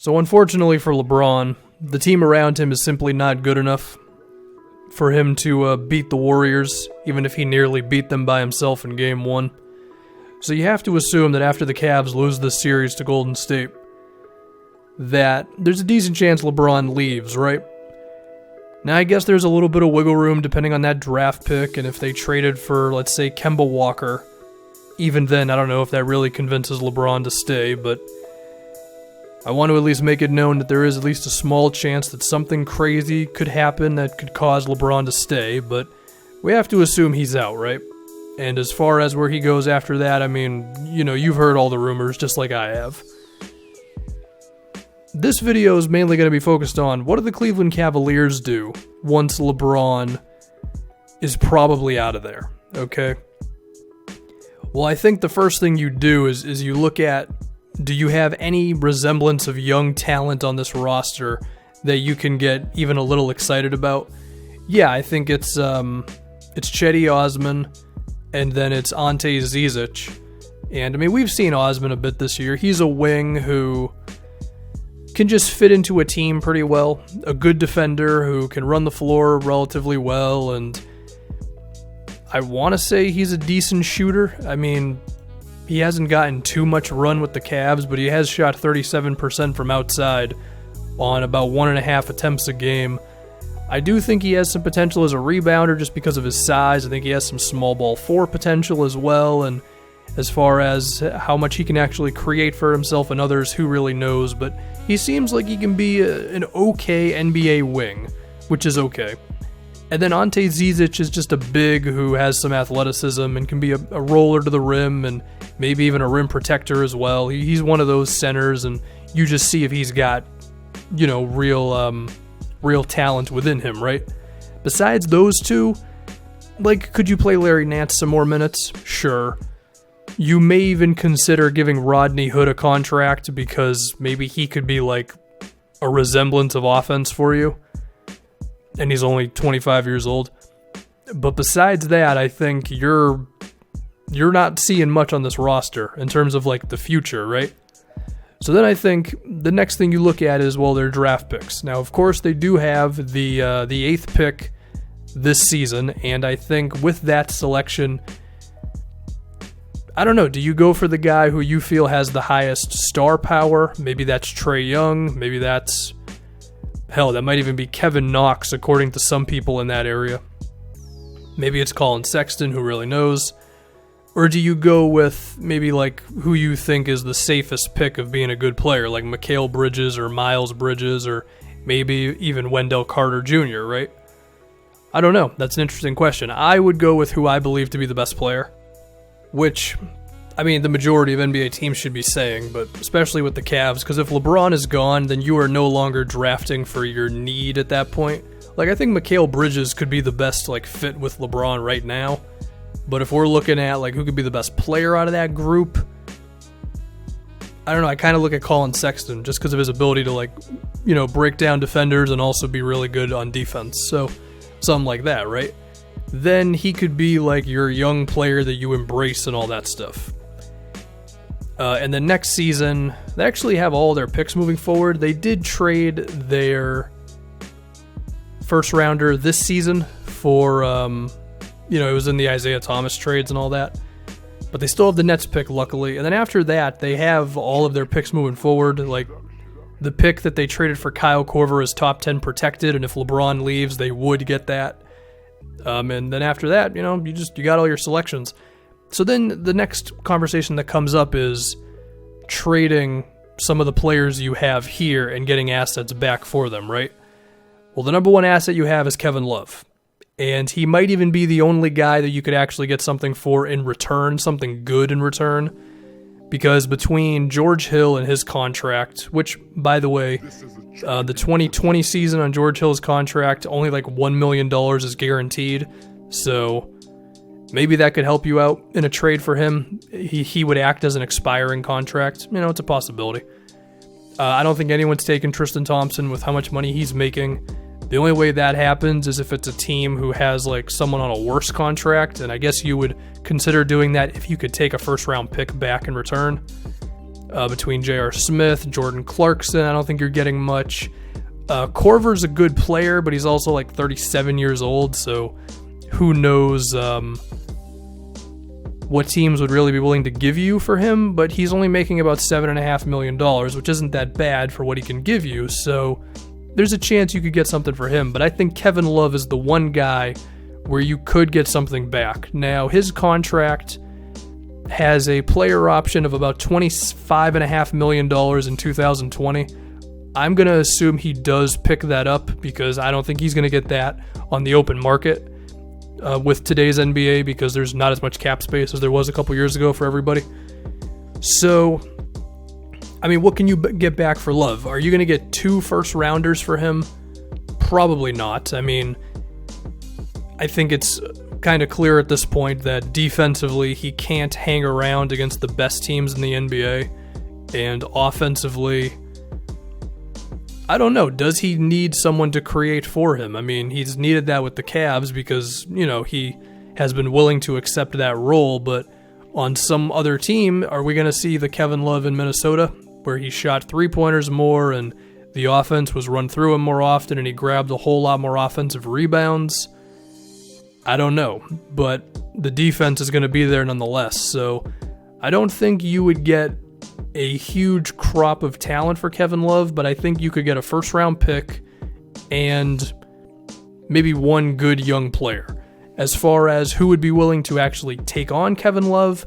So unfortunately for LeBron, the team around him is simply not good enough for him to beat the Warriors, even if he nearly beat them by himself in Game 1. So you have to assume that after the Cavs lose this series to Golden State, that there's a decent chance LeBron leaves, right? Now, I guess there's a little bit of wiggle room depending on that draft pick, and if they traded for, let's say, Kemba Walker. Even then, I don't know if that really convinces LeBron to stay, but I want to at least make it known that there is at least a small chance that something crazy could happen that could cause LeBron to stay, but we have to assume he's out, right? And as far as where he goes after that, I mean, you've heard all the rumors just like I have. This video is mainly going to be focused on what do the Cleveland Cavaliers do once LeBron is probably out of there, okay? Well, I think the first thing you do is you look at, do you have any resemblance of young talent on this roster that you can get even a little excited about? Yeah, I think it's Cedi Osman, and then it's Ante Zizic. And I mean, we've seen Osman a bit this year. He's a wing who can just fit into a team pretty well. A good defender who can run the floor relatively well, and I want to say he's a decent shooter. I mean, he hasn't gotten too much run with the Cavs, but he has shot 37% from outside on about 1.5 attempts a game. I do think he has some potential as a rebounder just because of his size. I think he has some small ball 4 potential as well, and as far as how much he can actually create for himself and others, who really knows, but he seems like he can be an okay NBA wing, which is okay. And then Ante Zizic is just a big who has some athleticism and can be a roller to the rim and maybe even a rim protector as well. He's one of those centers, and you just see if he's got, real talent within him, right? Besides those two, could you play Larry Nance some more minutes? Sure. You may even consider giving Rodney Hood a contract because maybe he could be like a resemblance of offense for you. And he's only 25 years old. But besides that, I think you're not seeing much on this roster in terms of the future, right? So then I think the next thing you look at is, well, their draft picks. Now, of course, they do have the 8th pick this season, and I think with that selection, I don't know, do you go for the guy who you feel has the highest star power? Maybe that's Trae Young, maybe that's, hell, that might even be Kevin Knox, according to some people in that area. Maybe it's Colin Sexton, who really knows. Or do you go with maybe who you think is the safest pick of being a good player, like Mikal Bridges or Miles Bridges or maybe even Wendell Carter Jr., right? I don't know. That's an interesting question. I would go with who I believe to be the best player, which, I mean, the majority of NBA teams should be saying, but especially with the Cavs, because if LeBron is gone, then you are no longer drafting for your need at that point. I think Mikal Bridges could be the best fit with LeBron right now. But if we're looking at who could be the best player out of that group, I don't know. I kind of look at Colin Sexton just because of his ability to break down defenders and also be really good on defense. So something like that, right? Then he could be your young player that you embrace and all that stuff. And then next season, they actually have all their picks moving forward. They did trade their first rounder this season for it was in the Isaiah Thomas trades and all that. But they still have the Nets pick, luckily. And then after that, they have all of their picks moving forward. The pick that they traded for Kyle Korver is top 10 protected, and if LeBron leaves, they would get that. And then after that, you got all your selections. So then the next conversation that comes up is trading some of the players you have here and getting assets back for them, right? Well, the number one asset you have is Kevin Love. And he might even be the only guy that you could actually get something for in return, something good in return. Because between George Hill and his contract, which, by the way, the 2020 season on George Hill's contract, only $1 million is guaranteed. So maybe that could help you out in a trade for him. He would act as an expiring contract. It's a possibility. I don't think anyone's taken Tristan Thompson with how much money he's making. The only way that happens is if it's a team who has someone on a worse contract, and I guess you would consider doing that if you could take a first-round pick back in return. between J.R. Smith, Jordan Clarkson. I don't think you're getting much. Korver's a good player, but he's also like 37 years old, so who knows what teams would really be willing to give you for him, but he's only making about $7.5 million, which isn't that bad for what he can give you, so there's a chance you could get something for him. But I think Kevin Love is the one guy where you could get something back. Now, his contract has a player option of about $25.5 million in 2020. I'm going to assume he does pick that up because I don't think he's going to get that on the open market with today's NBA, because there's not as much cap space as there was a couple years ago for everybody. So, I mean, what can you get back for Love? Are you going to get 2 first-rounders for him? Probably not. I mean, I think it's kind of clear at this point that defensively he can't hang around against the best teams in the NBA, and offensively, I don't know. Does he need someone to create for him? I mean, he's needed that with the Cavs because, you know, he has been willing to accept that role, but on some other team, are we going to see the Kevin Love in Minnesota where he shot 3-pointers more and the offense was run through him more often and he grabbed a whole lot more offensive rebounds? I don't know, but the defense is going to be there nonetheless, so I don't think you would get a huge crop of talent for Kevin Love, but I think you could get a first-round pick and maybe one good young player. As far as who would be willing to actually take on Kevin Love,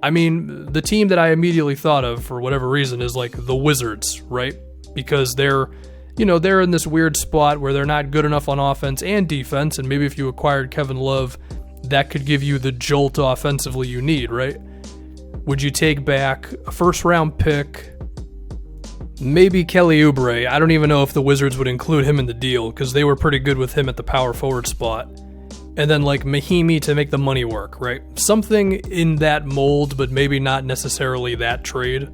I mean, the team that I immediately thought of for whatever reason is like the Wizards, right? Because they're in this weird spot where they're not good enough on offense and defense, and maybe if you acquired Kevin Love, that could give you the jolt offensively you need, right? Would you take back a first-round pick? Maybe Kelly Oubre. I don't even know if the Wizards would include him in the deal because they were pretty good with him at the power forward spot. And then like Mahimi to make the money work, right? Something in that mold, but maybe not necessarily that trade.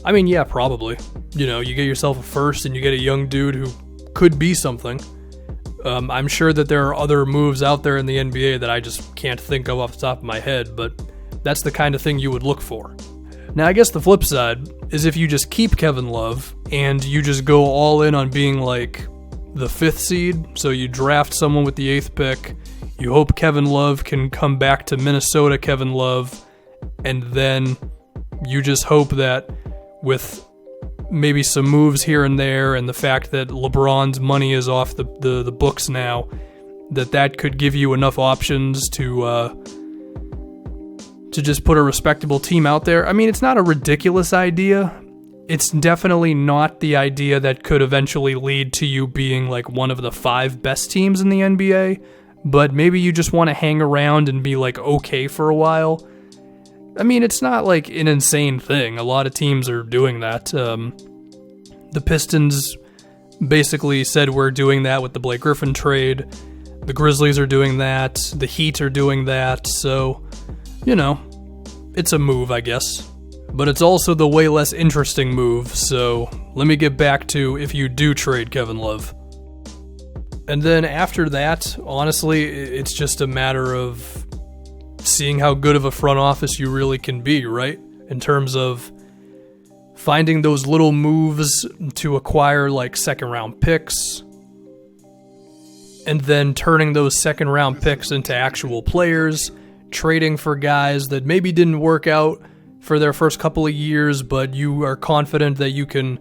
I mean, yeah, probably. You know, you get yourself a first and you get a young dude who could be something. I'm sure that there are other moves out there in the NBA that I just can't think of off the top of my head, but that's the kind of thing you would look for. Now, I guess the flip side is if you just keep Kevin Love and you just go all in on being like the 5th seed, so you draft someone with the 8th pick, you hope Kevin Love can come back to Minnesota Kevin Love, and then you just hope that with maybe some moves here and there and the fact that LeBron's money is off the books now, that could give you enough options to just put a respectable team out there. I mean, it's not a ridiculous idea. It's definitely not the idea that could eventually lead to you being like one of the 5 best teams in the NBA, but maybe you just want to hang around and be like okay for a while. I mean, it's not like an insane thing. A lot of teams are doing that. The Pistons basically said we're doing that with the Blake Griffin trade. The Grizzlies are doing that. The Heat are doing that. So, you know, it's a move, I guess. But it's also the way less interesting move, so let me get back to if you do trade Kevin Love. And then after that, honestly, it's just a matter of seeing how good of a front office you really can be, right? In terms of finding those little moves to acquire like second-round picks, and then turning those second-round picks into actual players, trading for guys that maybe didn't work out for their first couple of years, but you are confident that you can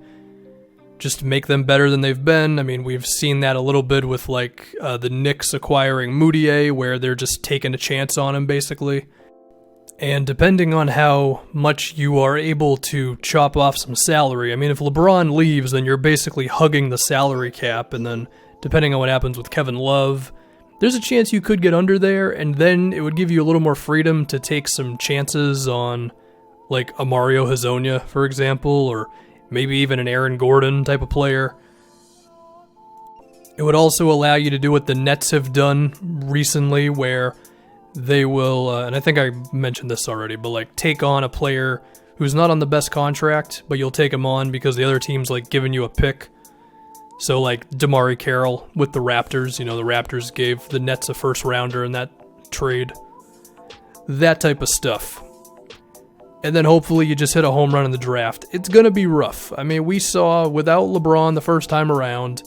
just make them better than they've been. I mean, we've seen that a little bit with like the Knicks acquiring Moutier, where they're just taking a chance on him, basically. And depending on how much you are able to chop off some salary, I mean, if LeBron leaves, then you're basically hugging the salary cap, and then depending on what happens with Kevin Love, there's a chance you could get under there, and then it would give you a little more freedom to take some chances on like a Mario Hezonja, for example, or maybe even an Aaron Gordon type of player. It would also allow you to do what the Nets have done recently, where they will, and I think I mentioned this already, but like take on a player who's not on the best contract, but you'll take him on because the other team's like giving you a pick. So like Damari Carroll with the Raptors, you know, the Raptors gave the Nets a first rounder in that trade. That type of stuff. and then hopefully you just hit a home run in the draft. It's going to be rough. I mean, we saw without LeBron the first time around,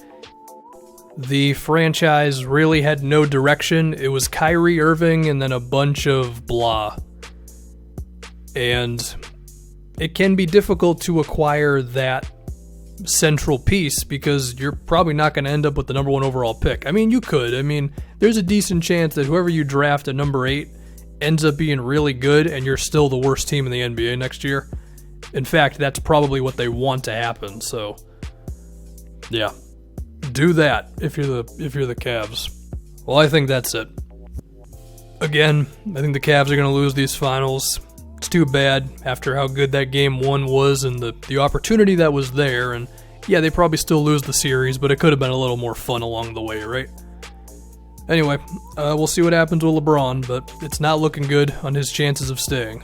the franchise really had no direction. It was Kyrie Irving and then a bunch of blah. And it can be difficult to acquire that central piece because you're probably not going to end up with the number 1 overall pick. I mean, you could. I mean, there's a decent chance that whoever you draft at number 8 ends up being really good and you're still the worst team in the NBA next year. In fact, that's probably what they want to happen. So, yeah. Do that if you're the Cavs. Well, I think that's it. Again, I think the Cavs are going to lose these finals. It's too bad after how good that game 1 was and the opportunity that was there. And yeah, they probably still lose the series, but it could have been a little more fun along the way, right? Anyway, we'll see what happens with LeBron, but it's not looking good on his chances of staying.